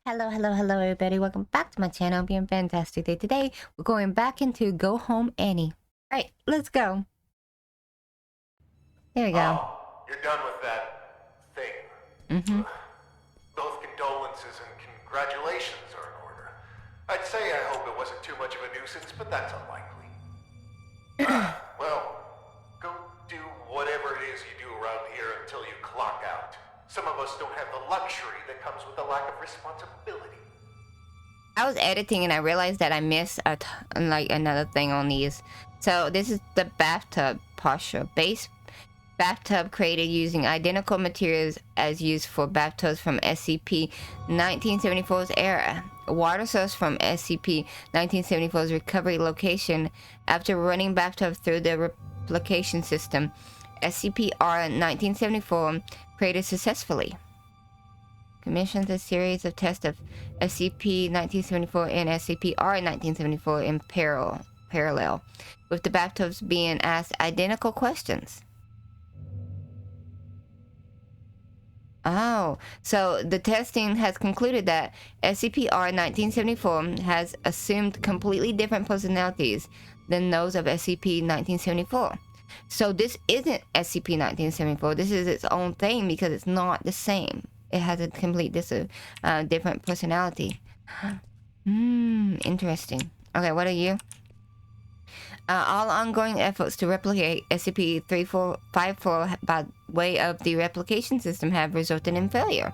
Hello everybody. Welcome back to my channel. Being fantastic day today. We're going back into Go Home Annie. Alright, let's go. There we go. Oh, you're done with that thing. Both condolences and congratulations are in order. I'd say I hope it wasn't too much of a nuisance, but that's unlikely. Well, go do whatever it is you do around here until you clock out. Some of us don't have the luxury that comes with the lack of responsibility. I was editing and I realized that I missed another thing on these. So this is the bathtub posture. Base bathtub created using identical materials as used for bathtubs from SCP 1974's era. Water source from SCP 1974's recovery location after running bathtub through the replication system. SCP-R 1974 created successfully. Commissioned a series of tests of SCP-1974 and SCP-R 1974 in parallel, with the bathtubs being asked identical questions. Oh, so the testing has concluded that SCP-R 1974 has assumed completely different personalities than those of SCP-1974. So this isn't SCP-1974. This is its own thing because it's not the same. It has a complete different personality. Interesting. Okay, what are you? All ongoing efforts to replicate SCP-3454 by way of the replication system have resulted in failure.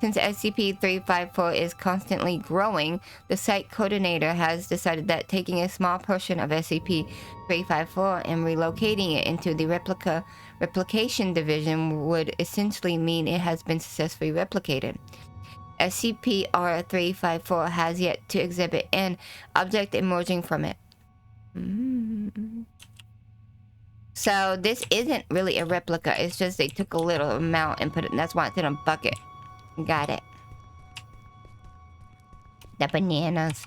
Since SCP-354 is constantly growing, the site coordinator has decided that taking a small portion of SCP-354 and relocating it into the Replication Division would essentially mean it has been successfully replicated. SCP-R354 has yet to exhibit an object emerging from it. So this isn't really a replica, it's just they took a little amount and put it, that's why it's in a bucket. Got it. The bananas.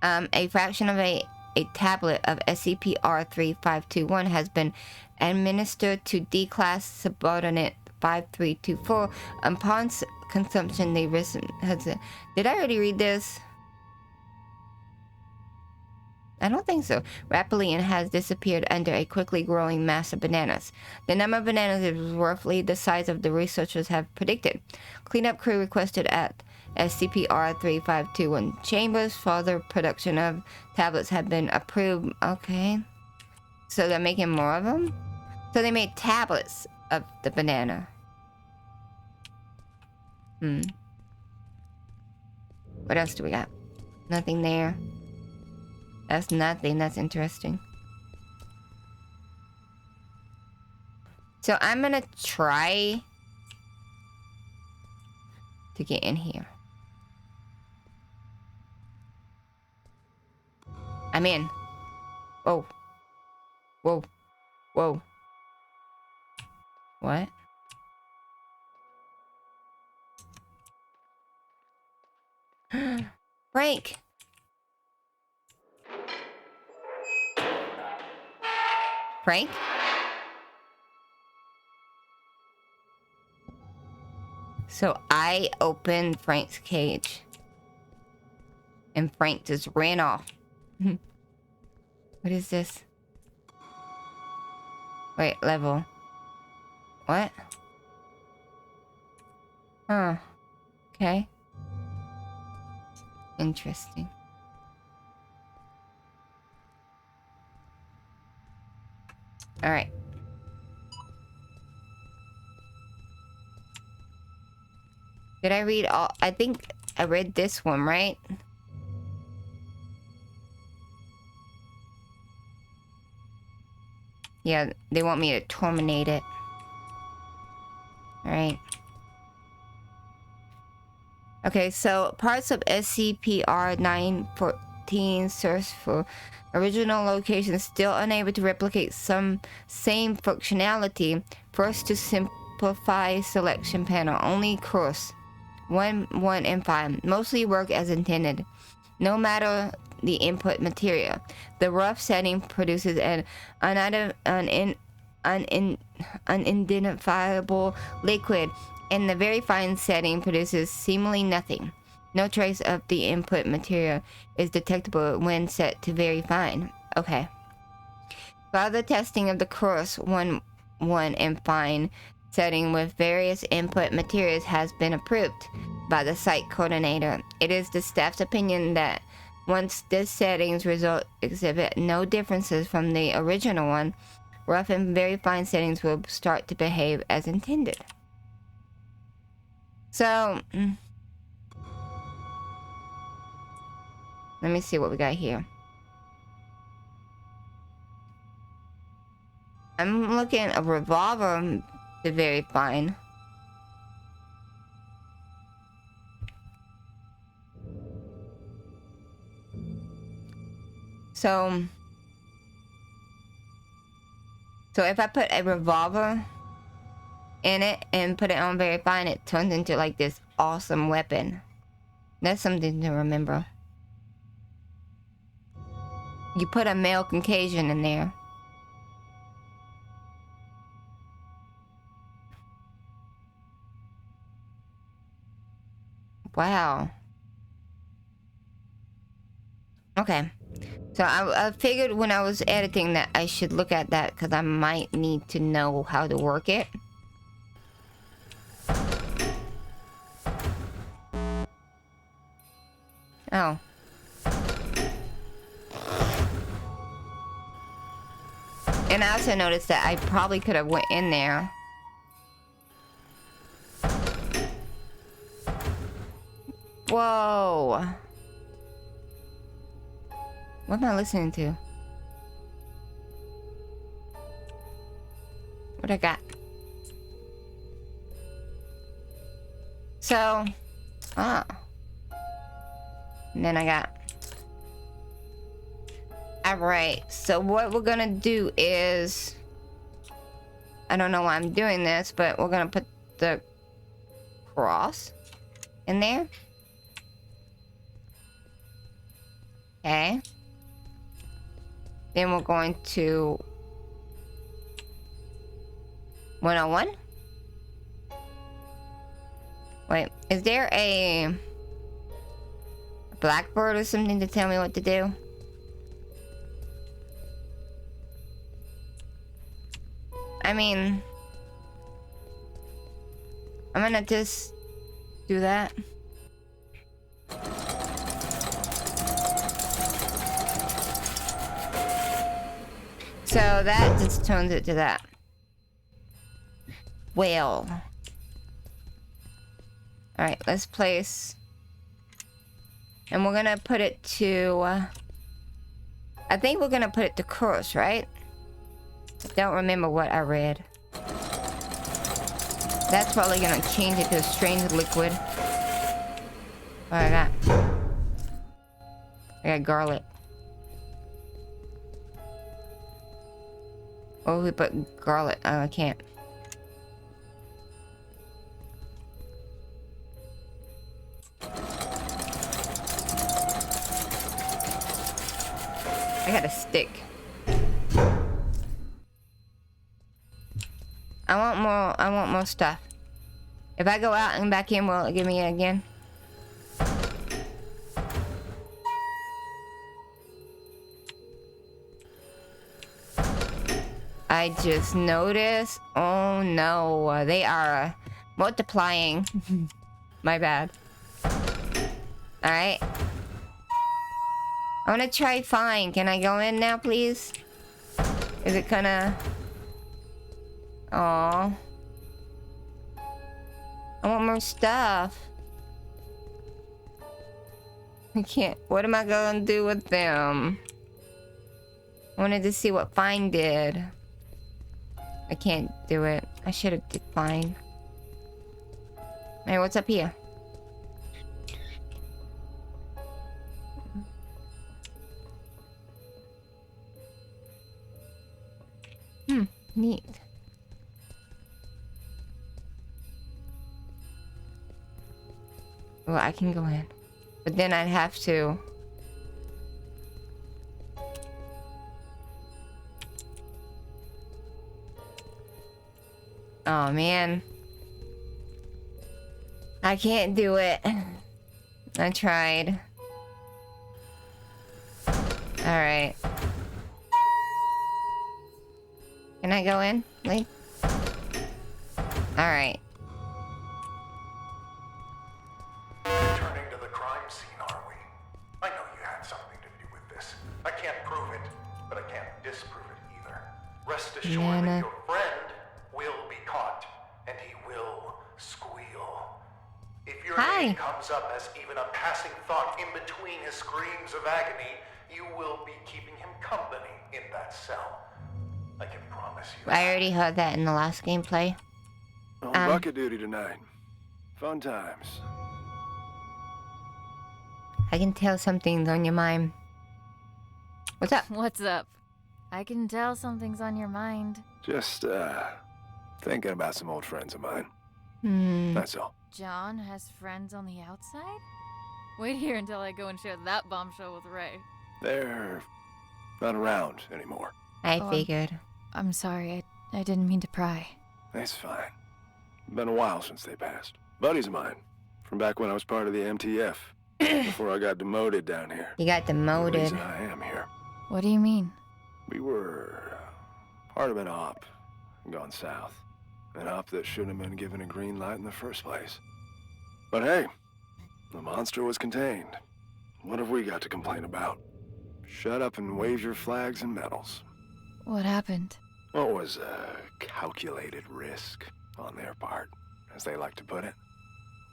A fraction of a tablet of SCP-R3521 has been administered to D-Class Subordinate 5324. Upon consumption, they did I already read this? I don't think so. Rapidly and has disappeared under a quickly growing mass of bananas. The number of bananas is roughly the size of the researchers have predicted. Cleanup crew requested at SCP-R3521 chambers. Further production of tablets have been approved. Okay. So they're making more of them? So they made tablets of the banana. What else do we got? Nothing there. That's nothing. That's interesting. So I'm gonna try to get in here. I'm in. Whoa. Whoa. Whoa. What? Frank! Frank? So I opened Frank's cage. And Frank just ran off. What is this? Wait, level. What? Huh. Okay. Interesting. Alright. Did I read all? I think I read this one, right? Yeah, they want me to terminate it. Alright. Okay, so parts of SCP-R914 search for original locations still unable to replicate some same functionality. First to simplify selection panel. Only course 1, 1, and 5 mostly work as intended. No matter the input material. The rough setting produces an unidentifiable liquid, and the very fine setting produces seemingly nothing. No trace of the input material is detectable when set to very fine. Okay. Further testing of the coarse 1 and fine setting with various input materials has been approved by the site coordinator. It is the staff's opinion that once this setting's result exhibit no differences from the original one, rough and very fine settings will start to behave as intended. So, let me see what we got here. I'm looking at a revolver to very fine. So if I put a revolver in it and put it on very fine, it turns into like this awesome weapon. That's something to remember. You put a male Caucasian in there. Wow. Okay. So I figured when I was editing that I should look at that because I might need to know how to work it. Oh. And I also noticed that I probably could have went in there. Whoa. What am I listening to? What I got? So, and then I got. Alright, so what we're gonna do is, I don't know why I'm doing this, but we're gonna put the cross in there. Okay. Then we're going to 101. Wait, is there a blackboard or something to tell me what to do? I mean, I'm gonna just do that. So that just turns it to that. Well. Alright, let's place. And we're gonna put it to... I think we're gonna put it to course, right? I don't remember what I read. That's probably gonna change it to a strange liquid. What I got? I got garlic. Oh, we put garlic. Oh, I can't. I got a stick. I want more stuff. If I go out and back in, will it give me it again? I just noticed. Oh no, they are multiplying. My bad. Alright. I wanna try fine. Can I go in now, please? Is it gonna... Aww. I want more stuff. I can't. What am I gonna do with them? I wanted to see what fine did. I can't do it. I should have did fine. Hey, what's up here? Neat. Well, I can go in. But then I'd have to... Oh, man. I can't do it. I tried. Alright. Can I go in, Lee? Alright. Returning to the crime scene, are we? I know you had something to do with this. I can't prove it, but I can't disprove it either. Rest assured that your friend will be caught, and he will squeal. If your name comes up as even a passing thought in between his screams of agony, you will be keeping him company in that cell. I can promise you. I already heard that in the last gameplay. On bucket duty tonight. Fun times. I can tell something's on your mind. What's up? What's up? I can tell something's on your mind. Just, thinking about some old friends of mine. That's all. John has friends on the outside? Wait here until I go and share that bombshell with Ray. They're not around anymore. I figured. I'm sorry, I didn't mean to pry. That's fine. Been a while since they passed. Buddies of mine, from back when I was part of the MTF, before I got demoted down here. You got demoted. The reason I am here. What do you mean? We were part of an op gone south. An op that shouldn't have been given a green light in the first place. But hey, the monster was contained. What have we got to complain about? Shut up and wave your flags and medals. What happened? What was a calculated risk on their part, as they like to put it.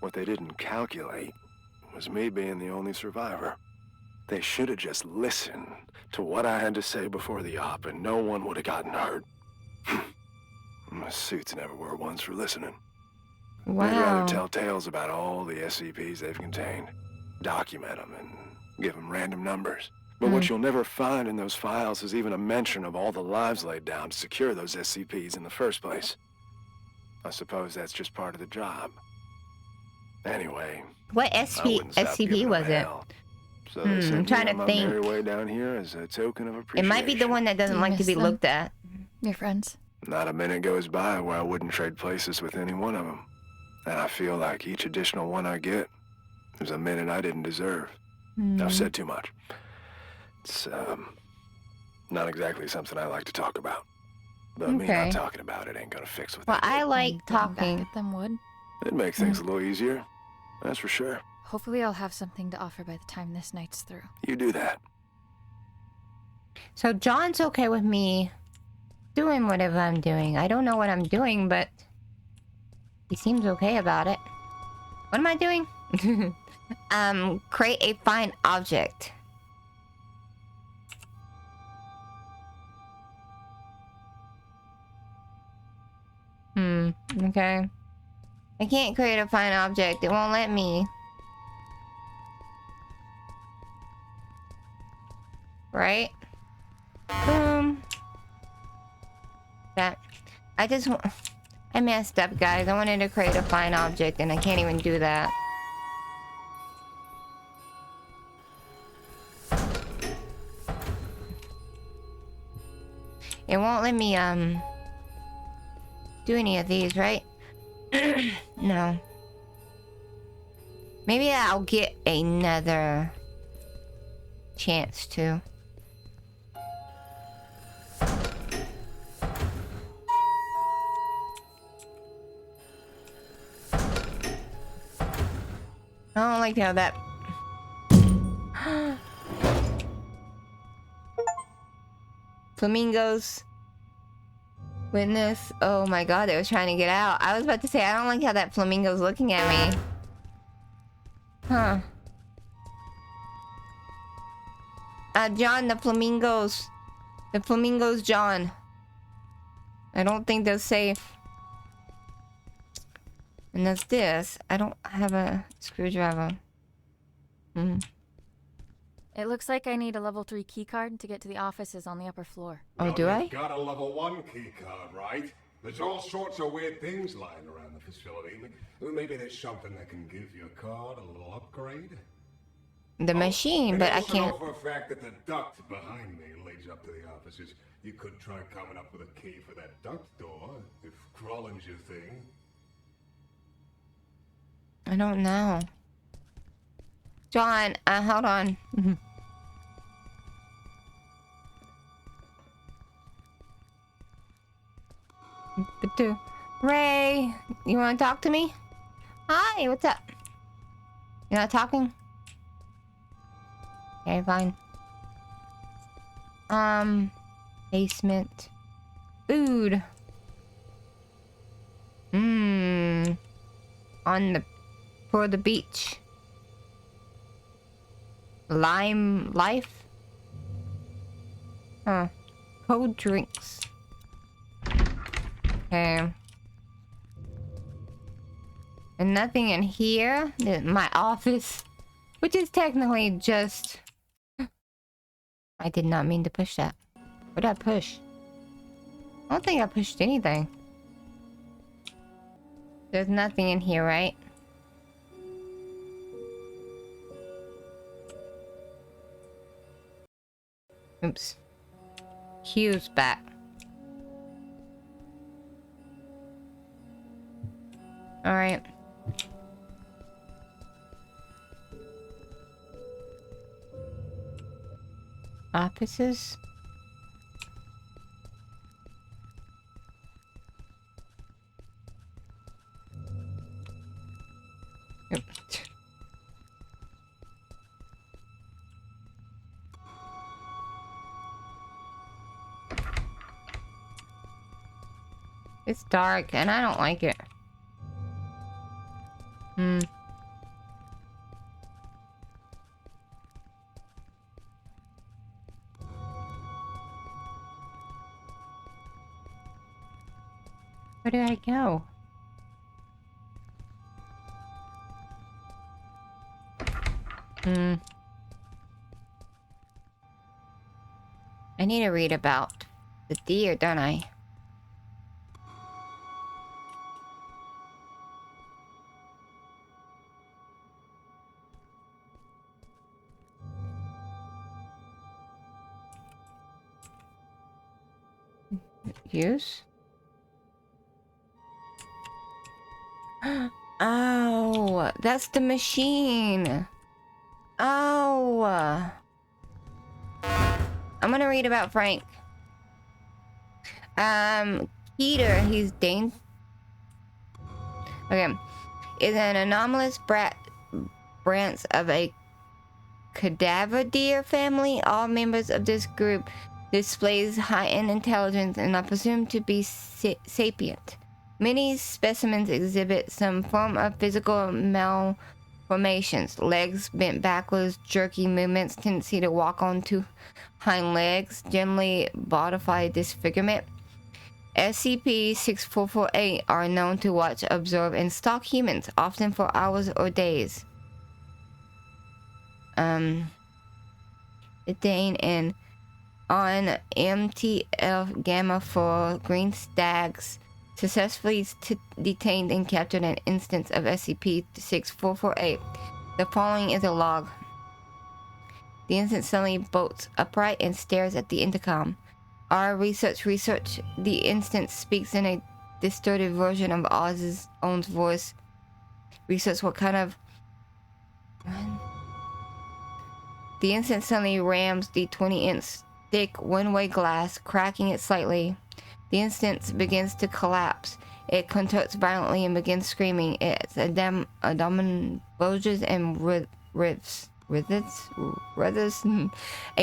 What they didn't calculate was me being the only survivor. They should have just listened to what I had to say before the op, and no one would have gotten hurt. My suits never were ones for listening. Wow. They'd rather tell tales about all the SCPs they've contained, document them, and give them random numbers. But what you'll never find in those files is even a mention of all the lives laid down to secure those SCPs in the first place. I suppose that's just part of the job. Anyway, What SCP was it? So they sent I'm trying me to on my think. merry way down here as a token of It appreciation. might be the one that doesn't Do you like to miss be them? looked at. Your friends? Not a minute goes by where I wouldn't trade places with any one of them. And I feel like each additional one I get is a minute I didn't deserve. I've said too much. It's, not exactly something I like to talk about. But me Okay. not talking about it ain't gonna fix what Well, they I did. like Getting back talking. at them would. It'd make things a little easier. That's for sure. Hopefully I'll have something to offer by the time this night's through. You do that. So John's okay with me doing whatever I'm doing. I don't know what I'm doing, but he seems okay about it. What am I doing? Create a find object. Okay. I can't create a find object. It won't let me. Right? Boom. That. I messed up, guys. I wanted to create a find object and I can't even do that. It won't let me, do any of these, right? No. Maybe I'll get another chance to. I don't like how that... Flamingos. Witness. Oh my god, they was trying to get out. I was about to say, I don't like how that flamingo's looking at me. Huh. John, the flamingos. The flamingos, John. I don't think they're safe. And that's this. I don't have a screwdriver. It looks like I need a level 3 keycard to get to the offices on the upper floor. Oh, do I? You've got a level 1 key card, right? There's all sorts of weird things lying around the facility. Maybe there's something that can give your card a little upgrade. The machine, but I can't. For a fact that the duct behind me leads up to the offices. You could try coming up with a key for that duct door, if crawling's your thing. I don't know. John, hold on. Ray, you want to talk to me? Hi, what's up? You're not talking? Okay, fine. Basement. Food. For the beach. Lime life? Huh. Cold drinks. Okay. And nothing in here. My office. Which is technically just... I did not mean to push that. What did I push? I don't think I pushed anything. There's nothing in here, right? Oops. Q's back. Alright. Offices? Yep. It's dark and I don't like it. Where did I go? I need to read about the deer, don't I? Use? Oh, that's the machine. Oh. I'm gonna read about Frank. Peter, he's Dane. Okay. Is an anomalous branch of a cadaver deer family. All members of this group displays heightened intelligence and are presumed to be sapient. Many specimens exhibit some form of physical malformations. Legs bent backwards, jerky movements, tendency to walk on two hind legs, generally bodily disfigurement. SCP-6448 are known to watch, observe, and stalk humans, often for hours or days. Detained and on MTF Gamma 4 Green Stags successfully detained and captured an instance of SCP-6448. The following is a log. The instance suddenly bolts upright and stares at the intercom. Our research. The instance speaks in a distorted version of Oz's own voice. Research what kind of... The instance suddenly rams the 20-inch thick one-way glass, cracking it slightly. The instance begins to collapse. It contorts violently and begins screaming. Its abdomen bulges and wriths. A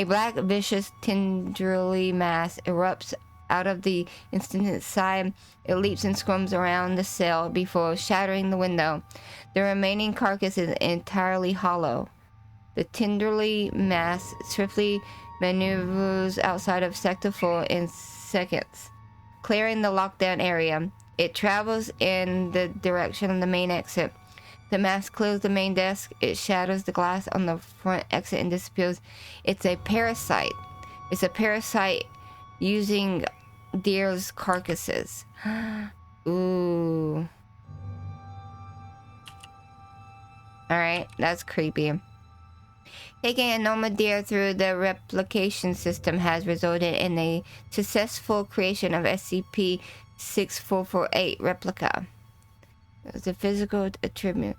black, vicious, tendrily mass erupts out of the instant's side. It leaps and squirms around the cell before shattering the window. The remaining carcass is entirely hollow. The tenderly mass swiftly maneuvers outside of Sector 4 in seconds, clearing the lockdown area. It travels in the direction of the main exit. The mass clears the main desk. It shatters the glass on the front exit and disappears. It's a parasite. It's a parasite using deer's carcasses. Ooh. Alright, that's creepy. Taking a normal deer through the replication system has resulted in a successful creation of SCP-6448 replica. The physical attribute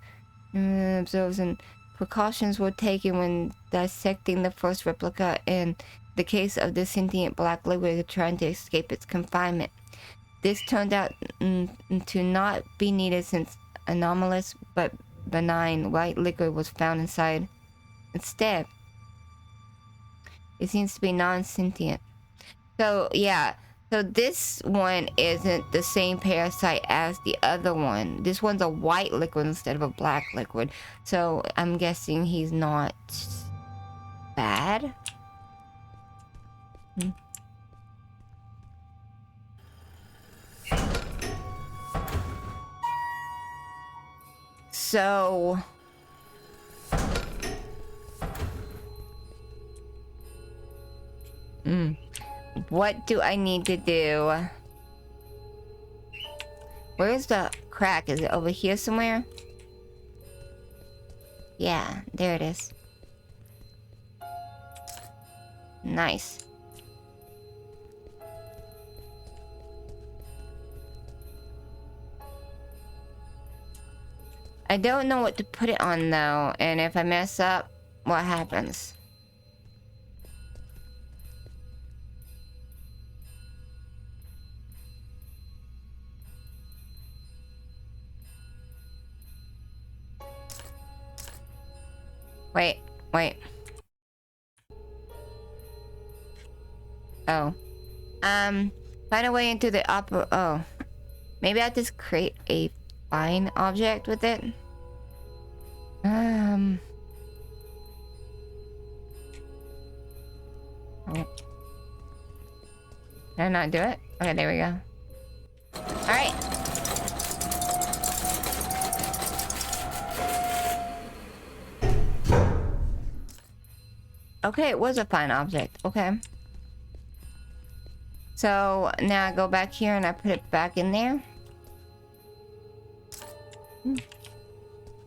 observes and precautions were taken when dissecting the first replica in the case of the sentient black liquid trying to escape its confinement. This turned out to not be needed since anomalous but benign white liquid was found inside. Instead, it seems to be non-sentient. So, yeah. So this one isn't the same parasite as the other one. This one's a white liquid instead of a black liquid. So I'm guessing he's not bad. So what do I need to do? Where's the crack? Is it over here somewhere? Yeah, there it is. Nice. I don't know what to put it on though, and if I mess up, what happens? Wait. Oh. Find a way into the upper... Oh. Maybe I'll just create a fine object with it. Oh. Did I not do it? Okay, there we go. Alright. Okay, it was a fine object. Okay. So now I go back here and I put it back in there.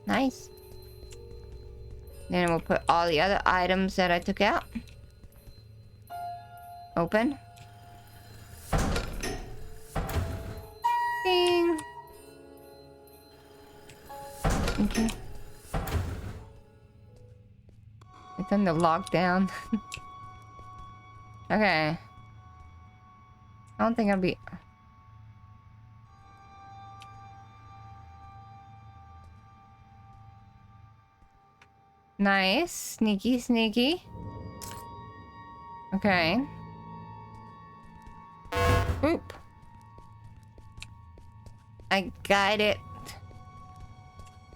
Nice. Then we'll put all the other items that I took out. Open. Ding. Okay. It's on the lockdown. Okay. I don't think I'll be... Nice. Sneaky, sneaky. Okay. Oop. I got it.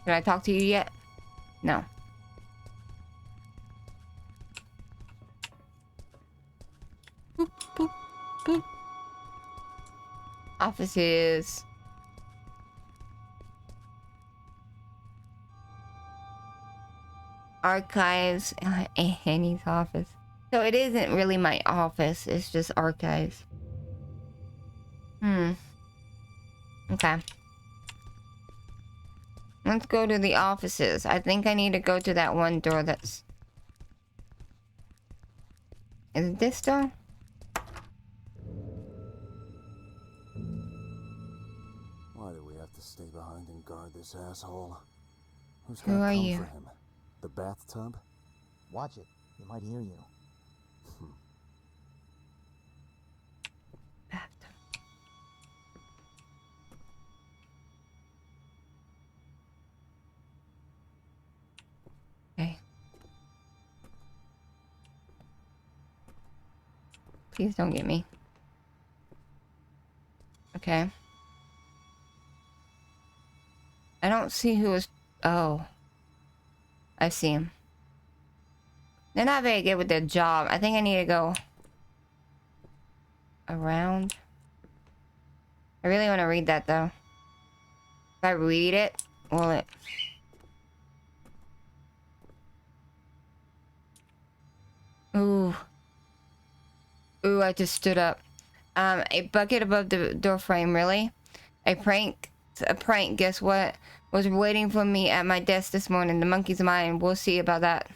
Did I talk to you yet? No. Boop, boop, boop. Offices. Archives. Annie's office. So it isn't really my office. It's just archives. Okay. Let's go to the offices. I think I need to go to that one door that's... Is it this door? Why do we have to stay behind and guard this asshole? Who's Who gonna are come you? for him? The bathtub? Watch it. He might hear you. Bathtub. Okay. Please don't get me. Okay. I don't see who is... Oh. I see him. They're not very good with their job. I think I need to go... around. I really want to read that though. If I read it, will it... Ooh. Ooh, I just stood up. A bucket above the door frame, really? A prank, guess what? Was waiting for me at my desk this morning. The monkey's mine. We'll see about that.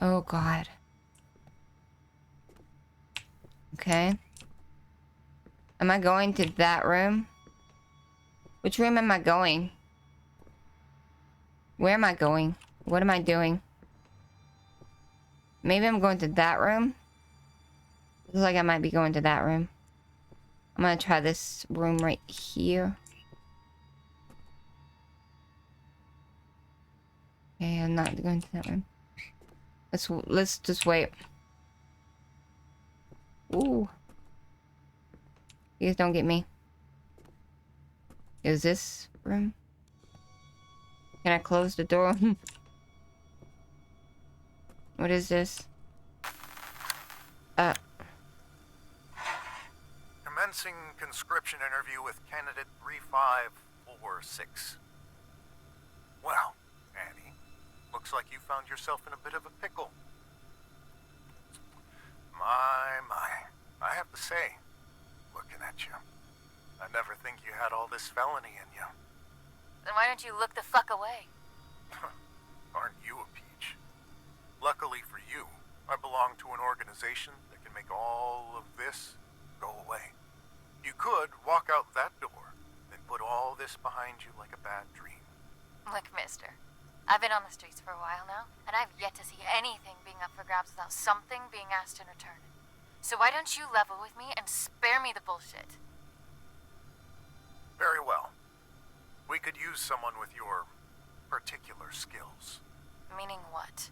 Oh, God. Okay. Am I going to that room? Which room am I going? Where am I going? What am I doing? Maybe I'm going to that room. Looks like I might be going to that room. I'm gonna try this room right here. Okay, I'm not going to that room. Let's just wait. Ooh. Please don't get me. Is this room? Can I close the door? What is this? Commencing conscription interview with candidate 3546. Well, Annie, looks like you found yourself in a bit of a pickle. My. I have to say, looking at you, I never think you had all this felony in you. Then why don't you look the fuck away? Aren't you a peach? Luckily for you, I belong to an organization that can make all of this go away. You could walk out that door, then put all this behind you like a bad dream. Look, mister, I've been on the streets for a while now, and I've yet to see anything being up for grabs without something being asked in return. So why don't you level with me and spare me the bullshit? Very well. We could use someone with your particular skills. Meaning what?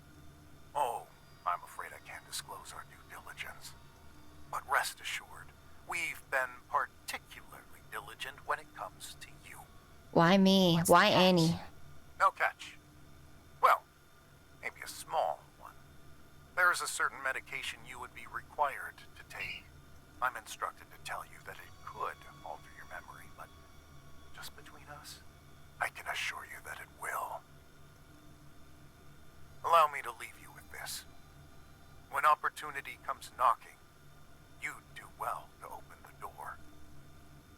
Oh, I'm afraid I can't disclose our due diligence. But rest assured, we've been particularly diligent when it comes to you. Why me? What's Why the catch? Annie? No catch. Well, maybe a small one. There is a certain medication you would be required to take. I'm instructed to tell you that it could alter your memory, but just between us, I can assure you that it will. Allow me to leave you with this. When opportunity comes knocking, you do well to open the door.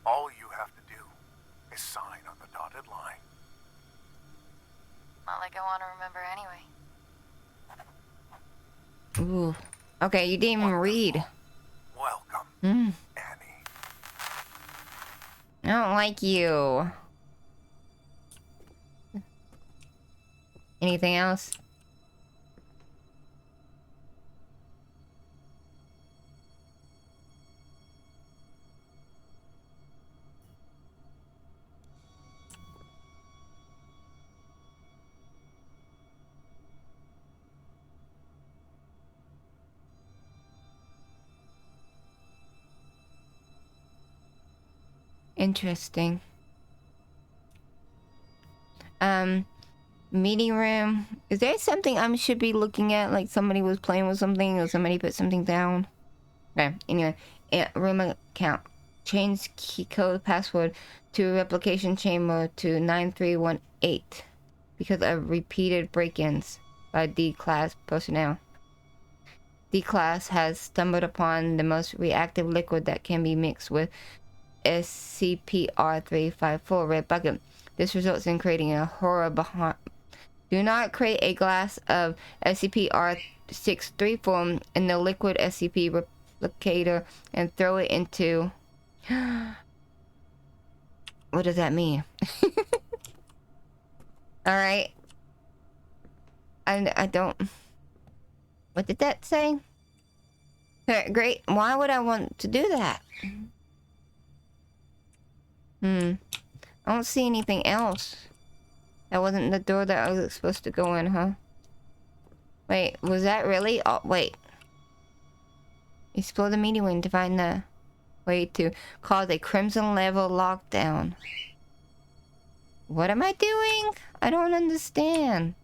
All you have to do is sign on the dotted line. Not like I want to remember anyway. Ooh. Okay, you didn't even read. Welcome, Mm. Annie. I don't like you. Anything else? Interesting. Meeting room. Is there something I should be looking at? Like somebody was playing with something or somebody put something down? Okay, anyway. Room account. Change key code password to replication chamber to 9318 because of repeated break-ins by D-class personnel. D-class has stumbled upon the most reactive liquid that can be mixed with SCP-354 red bucket. This results in creating a horror behind. Do not create a glass of SCP-634 in the liquid SCP replicator and throw it into... What does that mean? Alright. I don't... What did that say? Great. Why would I want to do that? I don't see anything else. That wasn't the door that I was supposed to go in, huh? Wait, was that really? Oh, wait. Explore the meeting room to find the way to cause a crimson level lockdown. What am I doing? I don't understand.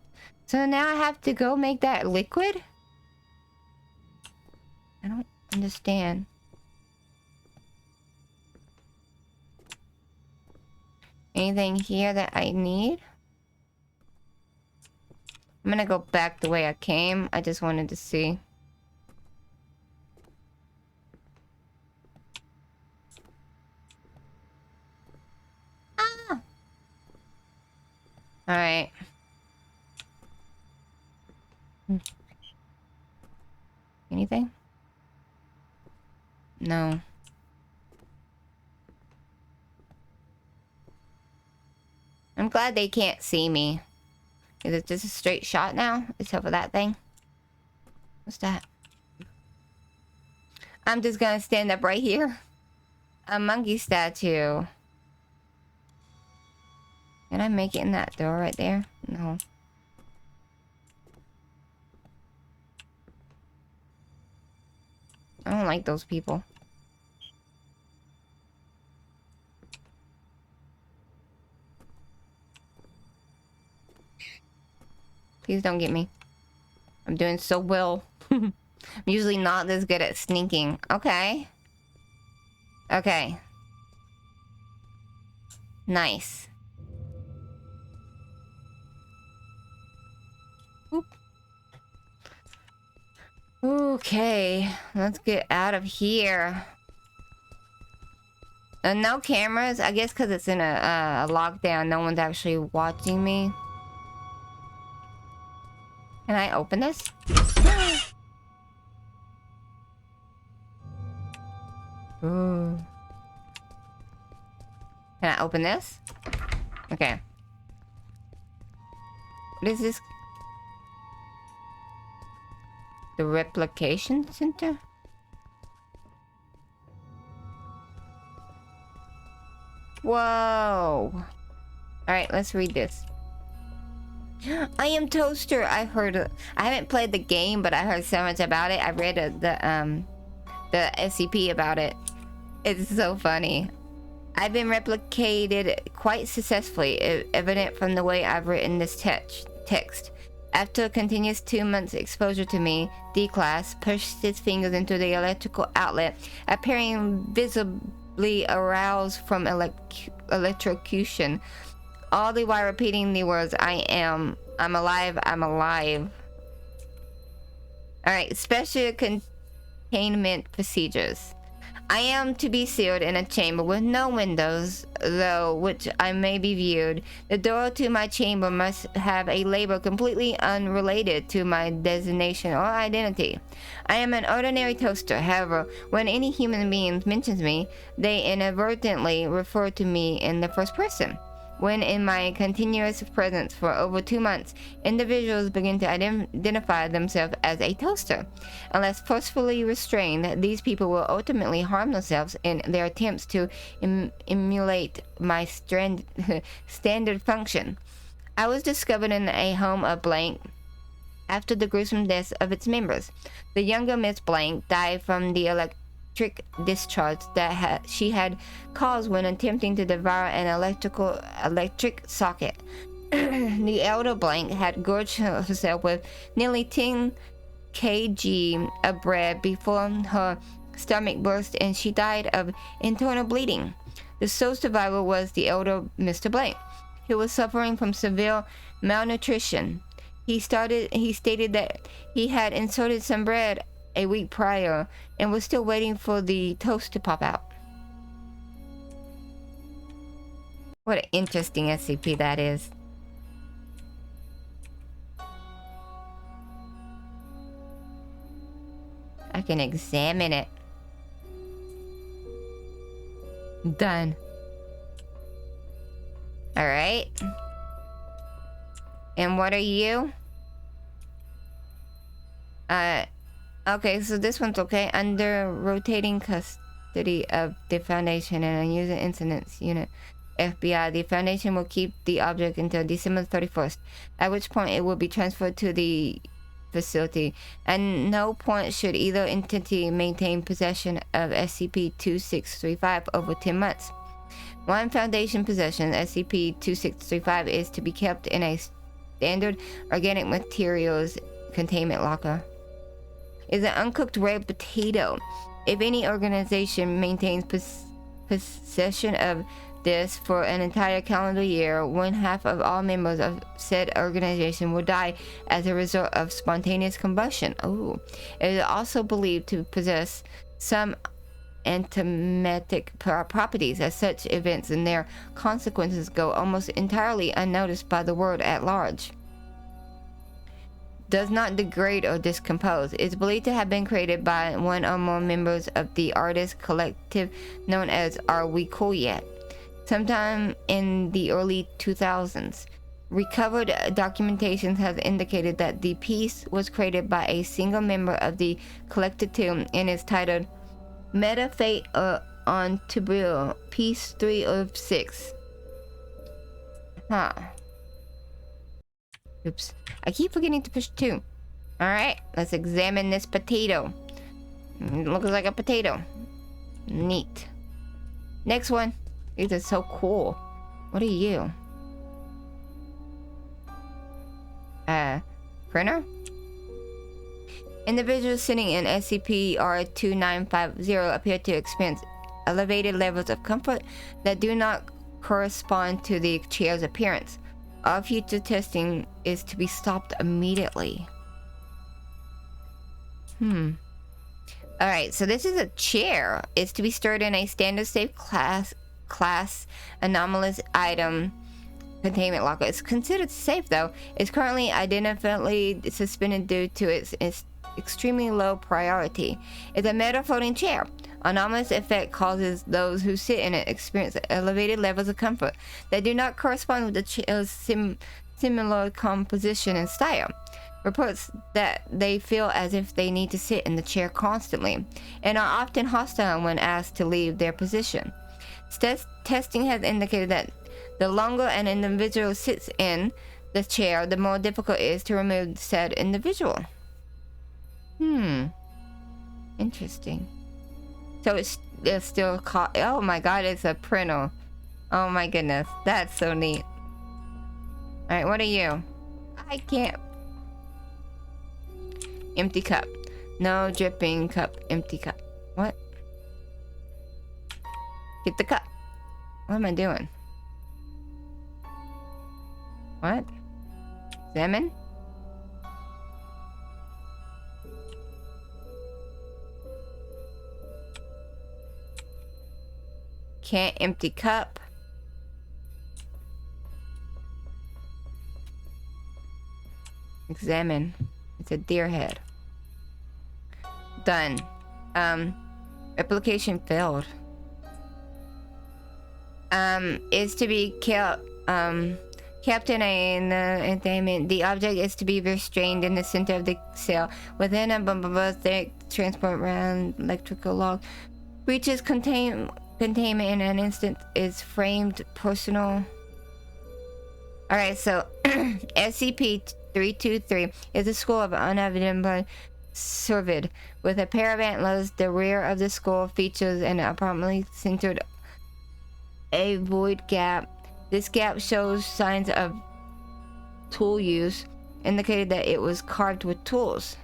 So now I have to go make that liquid? I don't understand. Anything here that I need? I'm gonna go back the way I came. I just wanted to see. Ah! Alright. Anything? No. I'm glad they can't see me. Is it just a straight shot now? Except for that thing? What's that? I'm just gonna stand up right here. A monkey statue. Can I make it in that door right there? No. I don't like those people. Please don't get me. I'm doing so well. I'm usually not this good at sneaking. Okay. Okay. Nice. Oop. Okay. Let's get out of here. No cameras. I guess because it's in a lockdown, no one's actually watching me. Can I open this? Ooh. Can I open this? Okay. What is this? The Replication Center? Whoa. Alright, let's read this. I am Toaster. I haven't played the game, but I heard so much about it. I read the SCP about it. It's so funny. I've been replicated quite successfully, evident from the way I've written this text. After a continuous 2 months exposure to me, D-Class pushed his fingers into the electrical outlet, appearing visibly aroused from electrocution, all the while repeating the words, I'm alive, I'm alive. Alright, special containment procedures. I am to be sealed in a chamber with no windows, though which I may be viewed. The door to my chamber must have a label completely unrelated to my designation or identity. I am an ordinary toaster. However, when any human being mentions me, they inadvertently refer to me in the first person. When in my continuous presence for over 2 months, individuals begin to identify themselves as a toaster. Unless forcefully restrained, these people will ultimately harm themselves in their attempts to emulate my standard function. I was discovered in a home of blank after the gruesome deaths of its members. The younger Miss Blank died from the electric discharge that she had caused when attempting to devour an electric socket. The elder Blank had gorged herself with nearly 10 kg of bread before her stomach burst and she died of internal bleeding. The sole survivor was the elder Mr. Blank. He was suffering from severe malnutrition. He stated that he had inserted some bread a week prior and was still waiting for the toast to pop out. What an interesting SCP that is. I can examine it. Done. Alright. And what are you? Okay, so this one's okay. Under rotating custody of the Foundation and Unusual Incidents Unit, FBI, the Foundation will keep the object until December 31st, at which point it will be transferred to the facility. At no point should either entity maintain possession of SCP-2635 over 10 months. One Foundation possession, SCP-2635, is to be kept in a standard organic materials containment locker. Is an uncooked red potato. If any organization maintains possession of this for an entire calendar year, 1/2 of all members of said organization will die as a result of spontaneous combustion. Oh, it is also believed to possess some antimetic properties, as such events and their consequences go almost entirely unnoticed by the world at large. Does not degrade or decompose. Is believed to have been created by one or more members of the artist collective known as Are We Cool Yet? Sometime in the early 2000s. Recovered documentation has indicated that the piece was created by a single member of the collected team and is titled Meta Fate on Tubril, Piece 3 of 6. Huh. Oops. I keep forgetting to push 2. Alright, let's examine this potato. It looks like a potato. Neat. Next one. These are so cool. What are you? Printer? Individuals sitting in SCP-R2950 appear to experience elevated levels of comfort that do not correspond to the chair's appearance. All future testing is to be stopped immediately. Alright, so this is a chair. It's to be stored in a standard safe class anomalous item containment locker. It's considered safe though. It's currently indefinitely suspended due to its extremely low priority. It's a metal floating chair. Anomalous effect causes those who sit in it experience elevated levels of comfort that do not correspond with the chair's similar composition and style. Reports that they feel as if they need to sit in the chair constantly and are often hostile when asked to leave their position. Testing has indicated that the longer an individual sits in the chair, the more difficult it is to remove said individual. Interesting. So it's still called. Oh my god, it's a printer. Oh my goodness, that's so neat. Alright, what are you? I can't. Empty cup. No dripping cup. Empty cup. What? Get the cup. What am I doing? What? Salmon? Can't empty cup. Examine. It's a deer head. Done. Replication failed. Is to be kept in a containment. The object is to be restrained in the center of the cell within a thick transport round electrical log. Breaches containment in an instant is framed personal. Alright, so SCP-323 is a school of unidentified cervid with a pair of antlers. The rear of the skull features an approximately centered a void gap. This gap shows signs of tool use, indicated that it was carved with tools.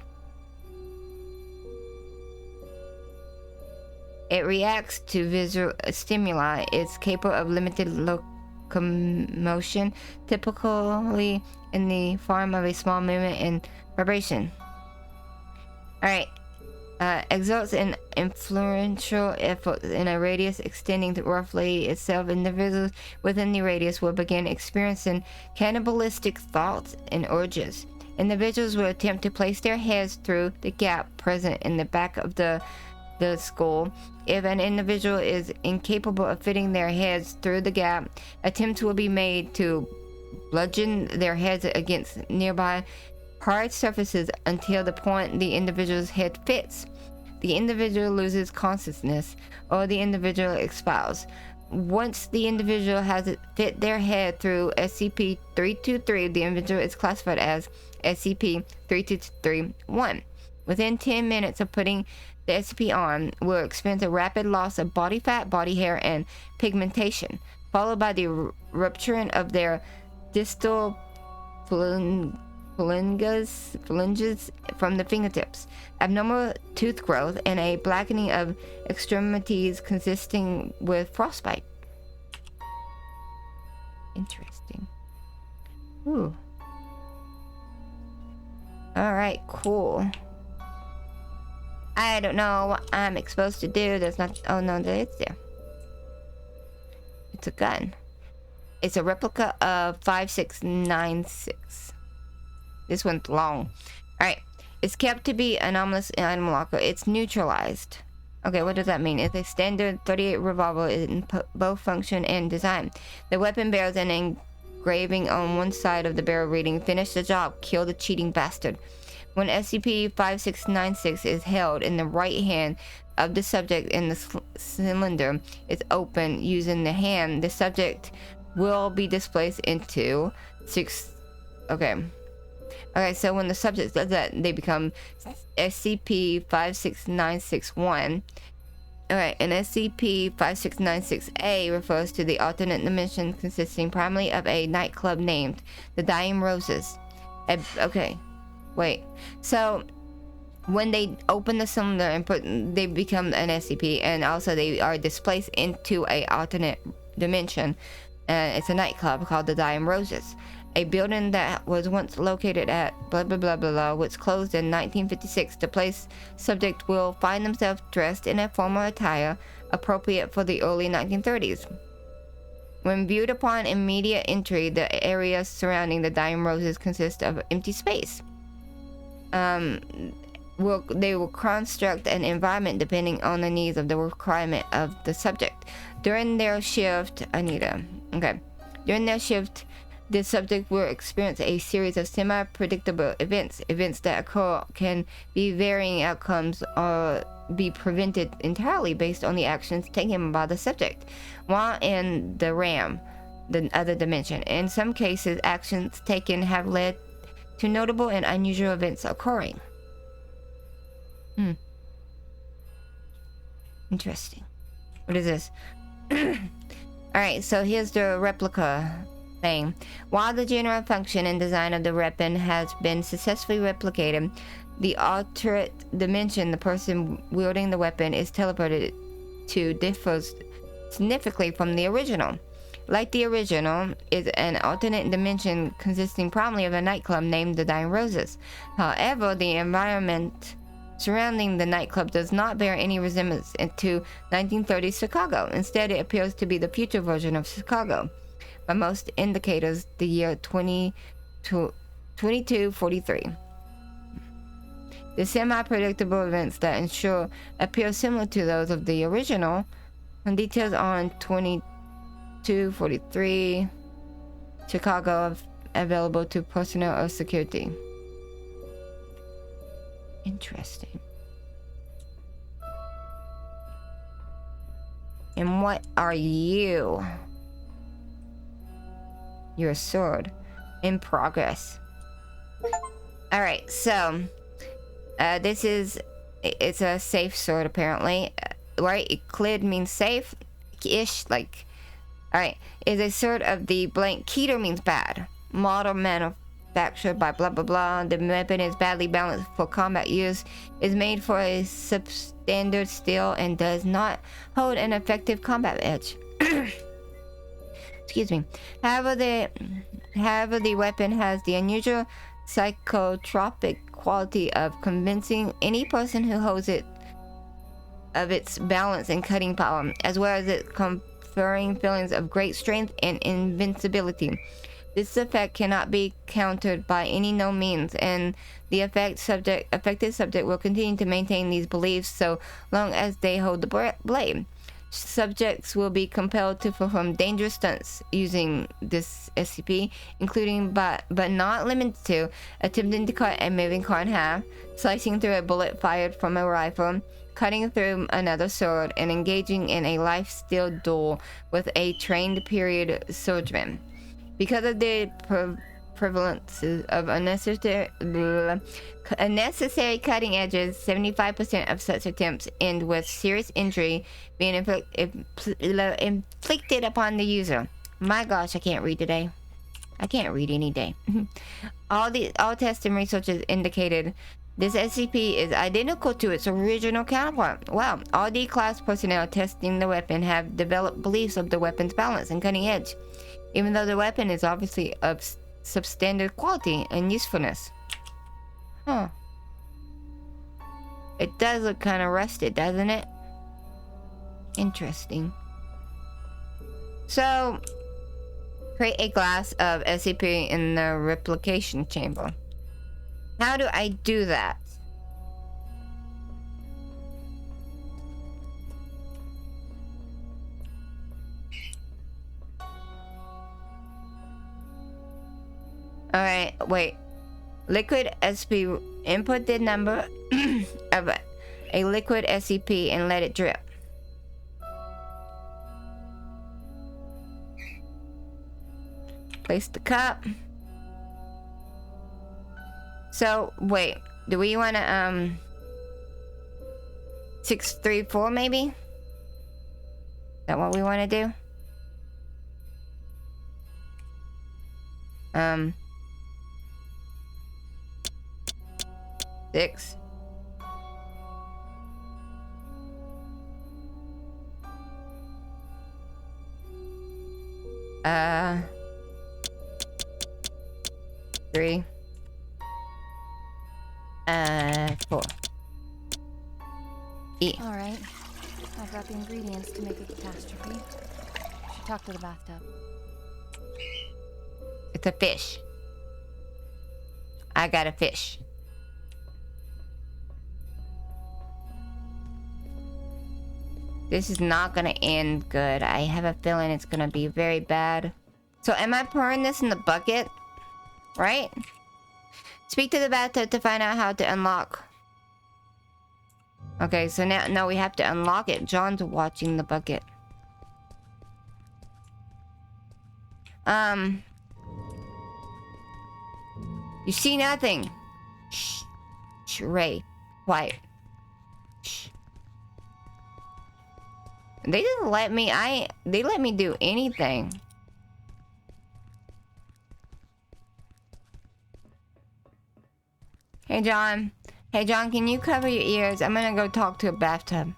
It reacts to visual stimuli. It's capable of limited locomotion, typically in the form of a small movement and vibration. Alright. Exerts an influential effort in a radius extending to roughly itself. Individuals within the radius will begin experiencing cannibalistic thoughts and urges. Individuals will attempt to place their heads through the gap present in the back of the skull. If an individual is incapable of fitting their heads through the gap, attempts will be made to bludgeon their heads against nearby hard surfaces until the point the individual's head fits. The individual loses consciousness or the individual expires. Once the individual has fit their head through SCP-323, the individual is classified as SCP-323-1. Within 10 minutes of putting the SCP on, will experience a rapid loss of body fat, body hair, and pigmentation, followed by the rupturing of their distal phalanges from the fingertips, abnormal tooth growth, and a blackening of extremities consisting with frostbite. Interesting. Ooh. Alright, cool. I don't know what I'm supposed to do. There's not. Oh no, it's there. It's a gun. It's a replica of 5696. This one's long. Alright. It's kept to be anomalous item locker. It's neutralized. Okay, what does that mean? It's a standard 38 revolver in both function and design. The weapon bears an engraving on one side of the barrel reading, "Finish the job, kill the cheating bastard." When SCP-5696 is held in the right hand of the subject and the cylinder is open using the hand, the subject will be displaced into Okay, so when the subject does that, they become SCP-56961. Alright, and SCP-5696-A refers to the alternate dimension consisting primarily of a nightclub named the Dying Roses. So when they open the cylinder and they become an SCP, and also they are displaced into a alternate dimension. It's a nightclub called the Dying Roses. A building that was once located at blah blah blah blah blah was closed in 1956. The place subject will find themselves dressed in a formal attire appropriate for the early 1930s. When viewed upon immediate entry, the areas surrounding the Dying Roses consist of empty space. They will construct an environment depending on the needs of the requirement of the subject. During their shift, the subject will experience a series of semi-predictable events that occur can be varying outcomes or be prevented entirely based on the actions taken by the subject while in the RAM, the other dimension. In some cases, actions taken have led to notable and unusual events occurring. Interesting. What is this? Alright, so here's the replica thing. While the general function and design of the weapon has been successfully replicated, the alternate dimension the person wielding the weapon is teleported to differs significantly from the original. Like the original, is an alternate dimension consisting primarily of a nightclub named the Dying Roses. However, the environment surrounding the nightclub does not bear any resemblance to 1930s Chicago. Instead, it appears to be the future version of Chicago. By most indicators, the year 2243. The semi-predictable events that ensure appear similar to those of the original, and details on 2243 Chicago available to personnel of security. Interesting. And what are you? Your sword. In progress. Alright, so it's a safe sword apparently. Right? Euclid means safe-ish, like. Alright, is a sword of the blank. Keter means bad. Model manufactured by blah blah blah. The weapon is badly balanced for combat use. Is made for a substandard steel and does not hold an effective combat edge. Excuse me. However, the weapon has the unusual psychotropic quality of convincing any person who holds it of its balance and cutting power, as well as its conferring feelings of great strength and invincibility. This effect cannot be countered by any known means, and the affected subject will continue to maintain these beliefs so long as they hold the blade. Subjects will be compelled to perform dangerous stunts using this SCP, including but not limited to attempting to cut a moving car in half, slicing through a bullet fired from a rifle, cutting through another sword, and engaging in a life-steal duel with a trained period swordsman. Because of the prevalence of unnecessary cutting edges, 75% of such attempts end with serious injury being inflicted upon the user. My gosh, I can't read today. I can't read any day. All tests and researches indicated this SCP is identical to its original counterpart. Well, all D-class personnel testing the weapon have developed beliefs of the weapon's balance and cutting edge, even though the weapon is obviously of substandard quality and usefulness. Huh. It does look kind of rusted, doesn't it? Interesting. So, create a glass of SCP in the replication chamber. How do I do that? Alright, wait. Liquid SCP. Input the number of a liquid SCP and let it drip. Place the cup. So, wait. Do we want to, 634 maybe? Is that what we want to do? 6. Three. 4. E. All right. I've got the ingredients to make a catastrophe. Should talk to the bathtub. It's a fish. I got a fish. This is not gonna end good. I have a feeling it's gonna be very bad. So am I pouring this in the bucket? Right? Speak to the bathtub to find out how to unlock. Okay, so now we have to unlock it. John's watching the bucket. You see nothing. Shh. Shh, Ray. Quiet. Shh. They didn't let me, they let me do anything. Hey, John. Hey, John, can you cover your ears? I'm gonna go talk to a bathtub.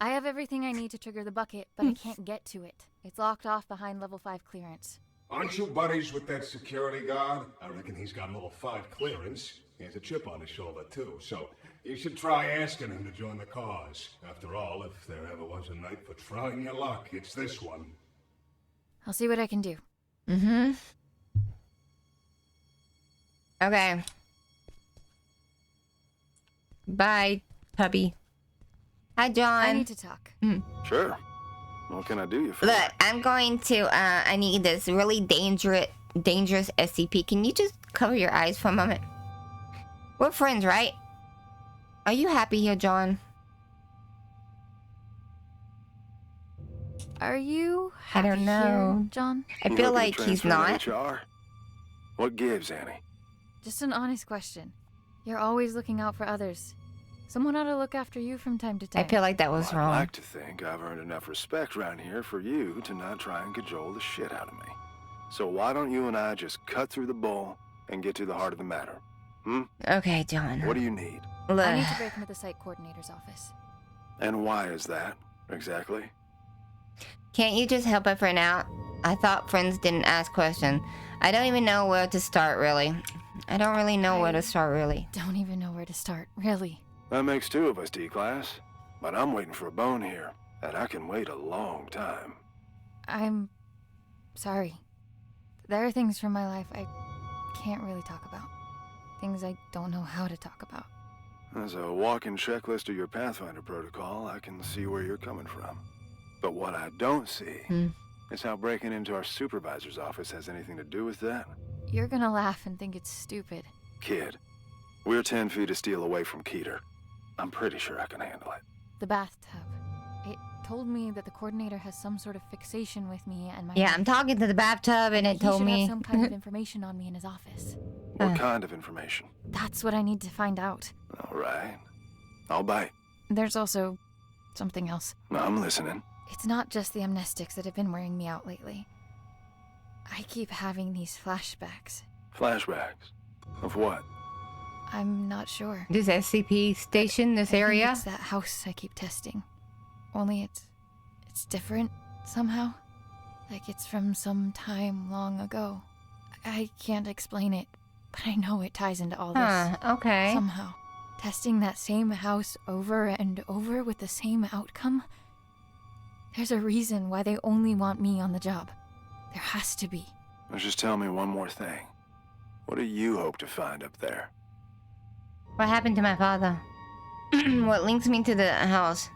I have everything I need to trigger the bucket, but I can't get to it. It's locked off behind level 5 clearance. Aren't you buddies with that security guard? I reckon he's got level 5 clearance. He has a chip on his shoulder, too, so you should try asking him to join the cause. After all, if there ever was a night for trying your luck, it's this one. I'll see what I can do. Mm-hmm. Okay. Bye, puppy. Hi, John. I need to talk. Sure. What can I do you for? Look, I'm going to, I need this really dangerous SCP. Can you just cover your eyes for a moment? We're friends, right? Are you happy here, John? Are you I happy don't know. here, John? I You feel looking like to he's transfer to not. HR? What gives, Annie? Just an honest question. You're always looking out for others. Someone ought to look after you from time to I time. feel like that was Well, wrong. I'd like to think I've earned enough respect around here for you to not try and cajole the shit out of me. So why don't you and I just cut through the bull and get to the heart of the matter? Okay, John. What do you need? Look, I need to break into the site coordinator's office. And why is that, exactly? can't you just help a friend out? I thought friends didn't ask questions. I don't even know where to start, really. I don't really know where to start, really. Don't even know where to start, really. That makes 2 of us, D-Class. But I'm waiting for a bone here, and I can wait a long time. I'm sorry. There are things from my life I can't really talk about. Things I don't know how to talk about. As a walking checklist of your Pathfinder protocol, I can see where you're coming from. But what I don't see is how breaking into our supervisor's office has anything to do with that. You're gonna laugh and think it's stupid. Kid, we're 10 feet of steel away from Keter. I'm pretty sure I can handle it. The bathtub. It told me that the coordinator has some sort of fixation with me and my... Yeah, I'm talking to the bathtub and it told He should me. have some kind of information on me in his office. What kind of information? That's what I need to find out. All right. I'll bite. There's also something else. I'm listening. It's not just the amnestics that have been wearing me out lately. I keep having these flashbacks. Flashbacks? Of what? I'm not sure. This SCP station, this I think area? it's that house I keep testing. Only it's different somehow. Like it's from some time long ago. I can't explain it, but I know it ties into all this. Okay. Somehow. Testing that same house over and over with the same outcome. There's a reason why they only want me on the job. There has to be. Now just tell me one more thing. What do you hope to find up there? What happened to my father? What links me to the house?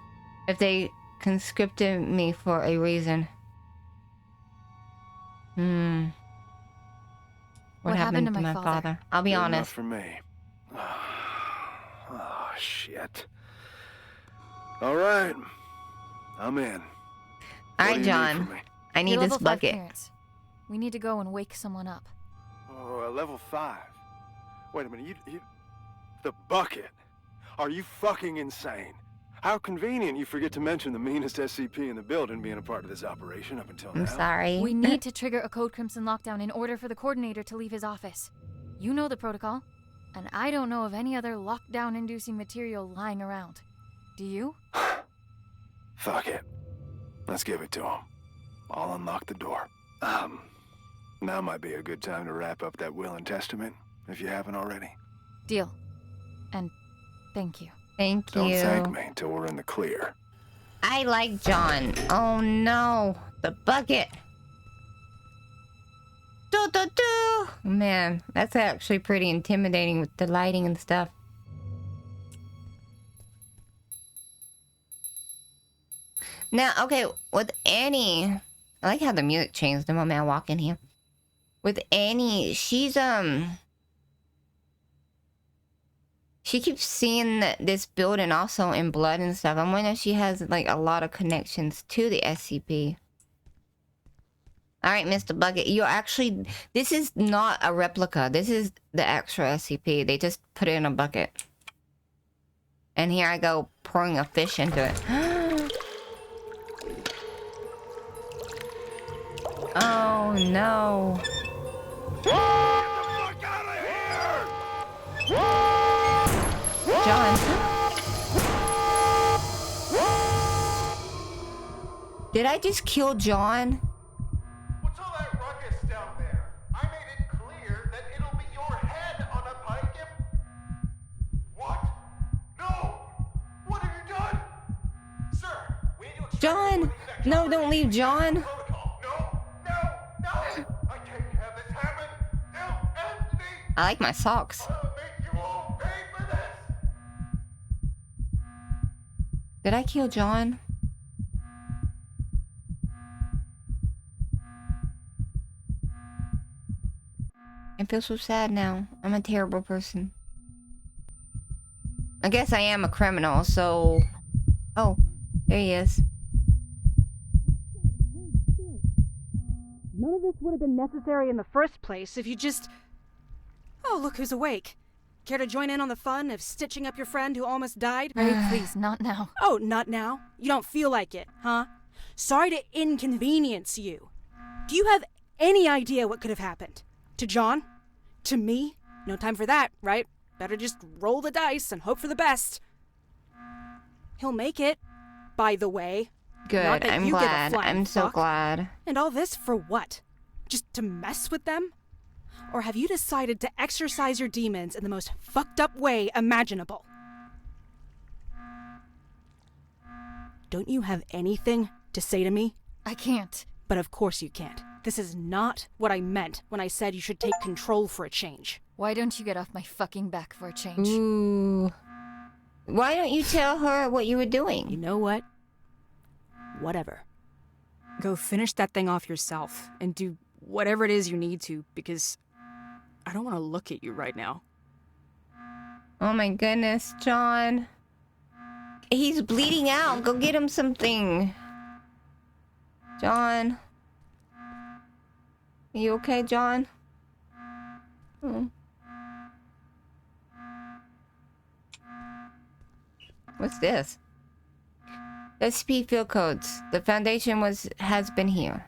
If they conscripted me for a reason. What happened to my father? I'll be Good honest. enough for me. Oh, shit. All right. I'm in. All right, What do you need John. from me? I need Your this level 5 bucket. clearance. We need to go and wake someone up. Oh, a level 5. Wait a minute, you... The bucket? Are you fucking insane? How convenient you forget to mention the meanest SCP in the building being a part of this operation up until now. I'm sorry. We need to trigger a Code Crimson lockdown in order for the coordinator to leave his office. You know the protocol, and I don't know of any other lockdown-inducing material lying around. Do you? Fuck it. Let's give it to him. I'll unlock the door. Now might be a good time to wrap up that will and testament, if you haven't already. Deal. And thank you. Thank you. Don't thank me until we're in the clear. I like John. Oh no, the bucket. Do do do. Man, that's actually pretty intimidating with the lighting and stuff. Now, okay, with Annie, I like how the music changed the moment I walk in here. With Annie, she's she keeps seeing this building also in blood and stuff. I'm wondering if she has like a lot of connections to the SCP. Alright, Mr. Bucket, you're actually... This is not a replica. This is the extra SCP. They just put it in a bucket. And here I go pouring a fish into it. Oh no. Get the fuck out of here! John. Did I just kill John? What's all that ruckus down there? I made it clear that it'll be your head on a pike if... What? No! What have you done? Sir, we need to extract John! No, don't leave John. protocol. No! I can't have this happen! Help, Anthony! I like my socks. I'll make you all pay for this! Did I kill John? I feel so sad now. I'm a terrible person. I guess I am a criminal, so... Oh, there he is. None of this would have been necessary in the first place if you just... Oh, look who's awake. Care to join in on the fun of stitching up your friend who almost died? Ray, please, not now. Oh, not now? You don't feel like it, huh? Sorry to inconvenience you. Do you have any idea what could have happened? To John? To me? No time for that, right? Better just roll the dice and hope for the best. He'll make it, by the way. Not Good, that I'm you give a glad. flying I'm so fuck. glad. And all this for what? Just to mess with them? Or have you decided to exercise your demons in the most fucked up way imaginable? Don't you have anything to say to me? I can't. But of course you can't. This is not what I meant when I said you should take control for a change. Why don't you get off my fucking back for a change? Ooh. Why don't you tell her what you were You doing? know what? Whatever. Go finish that thing off yourself and do whatever it is you need to, because I don't want to look at you right now. Oh my goodness, John. He's bleeding out. Go get him something. John. Are you okay, John? Oh. What's this? SCP field codes. The Foundation has been here.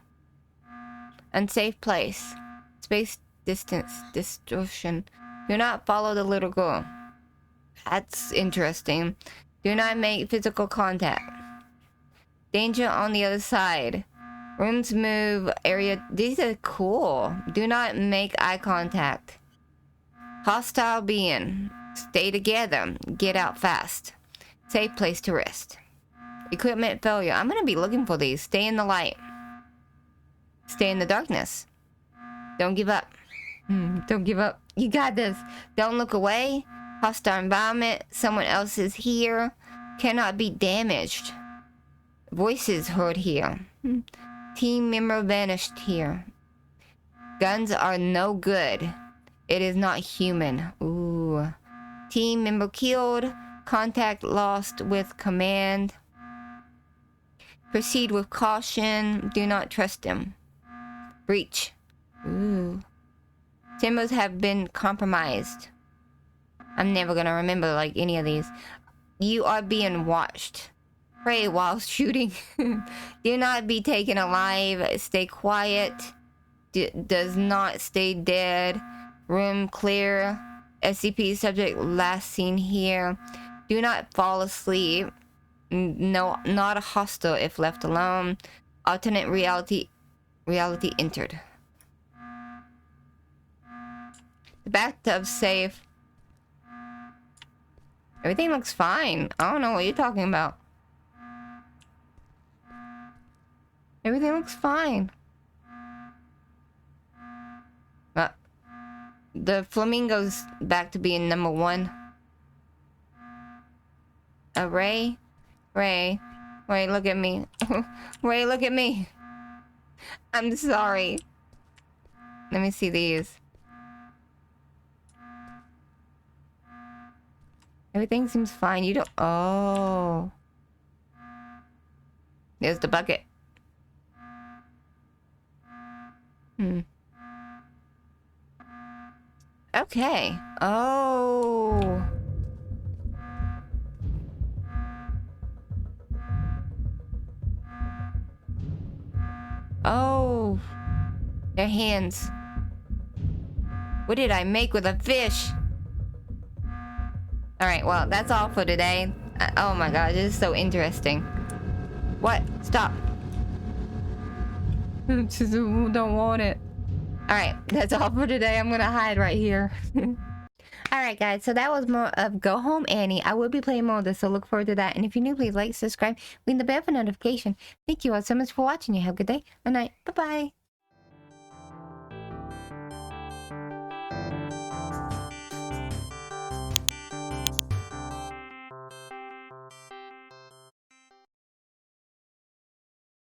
Unsafe place. Space distance distortion. Do not follow the little girl. That's interesting. Do not make physical contact. Danger on the other side. Rooms move. Area. These are cool. Do not make eye contact. Hostile being. Stay together. Get out fast. Safe place to rest. Equipment failure. I'm gonna be looking for these. Stay in the light. Stay in the darkness. Don't give up. Don't give up. You got this. Don't look away. Hostile environment. Someone else is here. Cannot be damaged. Voices heard here. Team member vanished here. Guns are no good. It is not human. Ooh. Team member killed. Contact lost with command. Proceed with caution. Do not trust them. Breach. Ooh. Timbers have been compromised. I'm never gonna remember like any of these. You are being watched. Pray while shooting. Do not be taken alive. Stay quiet. Does not stay dead. Room clear. SCP subject last seen here. Do not fall asleep. No, not a hostile if left alone. Alternate reality entered. The bathtub safe. Everything looks fine. I don't know what you're talking about. Everything looks fine. The flamingo's back to being number 1. Ray? Ray, look at me. Ray, look at me. I'm sorry. Let me see these. Everything seems fine. You don't... Oh. There's the bucket. Okay. Oh. Oh. Their hands. What did I make with a fish? Alright, well, that's all for today. Oh my god, this is so interesting. What? Stop. Just don't want it. Alright, that's all for today. I'm gonna hide right here. Alright guys, so that was more of Go Home Annie. I will be playing more of this, so look forward to that. And if you're new, please like, subscribe, ring the bell for notification. Thank you all so much for watching. You have a good day, good night, bye-bye.